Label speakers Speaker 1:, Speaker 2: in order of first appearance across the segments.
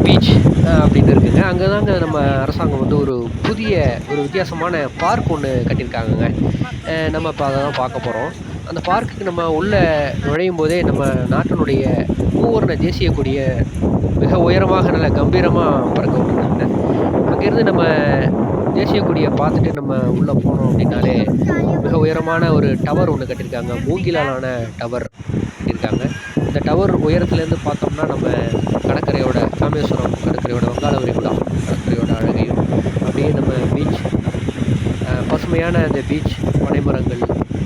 Speaker 1: Beach அப்படின்னு இருக்குங்க. அங்க தாங்க நம்ம அரசாங்கம் வந்து ஒரு புதிய ஒரு வித்தியாசமான பார்க் ஒண்ணு கட்டியிருக்காங்கங்க. நம்ம இப்ப அத தான் பார்க்க போறோம். அந்த பார்க்குக்கு நம்ம உள்ள நுழையும்போதே நம்ம நாட்டினுடைய மூவர்ண தேசிய கொடிய மிக உயரமாக நல்ல கம்பீரமா பறக்க விட்டுருக்காங்க. அங்கேருந்து நம்ம தேசிய கொடிய பார்த்துட்டு நம்ம உள்ள போனோம் அப்படின்னாலே, மிக உயரமான ஒரு டவர் ஒண்ணு கட்டியிருக்காங்க. மூங்கிலால் ஆன டவர் கட்டியிருக்காங்க. அந்த டவர் உயரத்திலேருந்து பார்த்தோம்னா, நம்ம கடற்கரையோட ராமேஸ்வரம் கடற்கரையோட, வங்காள விரிகுடா கடற்கரையோட அழகையும், அப்படியே நம்ம பீச் பசுமையான அந்த பீச், பனைமரங்கள்,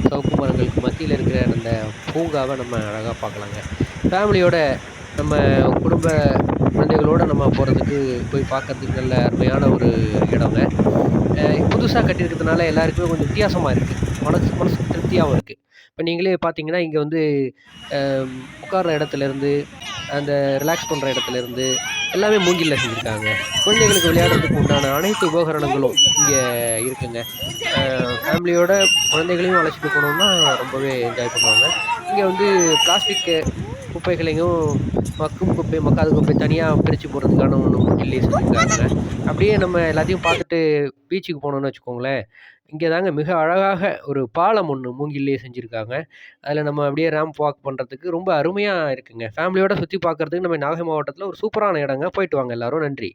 Speaker 1: சவுக்கு மரங்களுக்கு மத்தியில இருக்கிற அந்த பூங்காவ நம்ம அழகா பார்க்கலாங்க. ஃபேமிலியோட நம்ம குடும்ப குழந்தைகளோட நம்ம போறதுக்கு, போய் பார்க்கறதுக்கு நல்ல அருமையான ஒரு இடங்க. புதுசா கட்டியிருக்கிறதுனால எல்லாருக்குமே கொஞ்சம் வித்தியாசமா இருக்கு. மனசுக்கு திருப்தியாவும் இருக்கு. இப்ப நீங்களே பார்த்தீங்கன்னா, இங்க வந்து அ உட்கார்ற இடத்துலருந்து, அந்த ரிலாக்ஸ் பண்ற இடத்துலருந்து, எல்லாமே மூங்கில்ல செஞ்சிருக்காங்க. குழந்தைகளுக்கு விளையாடுறதுக்கு உண்டான அனைத்து உபகரணங்களும் இங்க இருக்குங்க. ஃபேமிலியோட குழந்தைகளையும் அழைச்சிட்டு போனோம்னா, ரொம்பவே என்ஜாய் பண்ணுவாங்க. இங்க வந்து பிளாஸ்டிக் குப்பைகளையும், மக்கும் குப்பை, மக்காத குப்பை தனியா பிரிச்சு போடுறதுக்கான ஒண்ணு மூங்கில்லயே செஞ்சிருக்காங்க. அப்படியே நம்ம எல்லாத்தையும் பார்த்துட்டு பீச்சுக்கு போனோம்னு வச்சுக்கோங்களேன், இங்க தாங்க மிக அழகாக ஒரு பாலம் ஒண்ணு மூங்கில்லயே செஞ்சிருக்காங்க. அதுல நம்ம அப்படியே ராம்ப் வாக் பண்றதுக்கு ரொம்ப அருமையா இருக்குங்க. ஃபேமிலியோட சுத்தி பார்க்கறதுக்கு நம்ம நாகை மாவட்டத்துல ஒரு சூப்பரான இடங்க. போயிட்டு வாங்க எல்லாரும். நன்றி.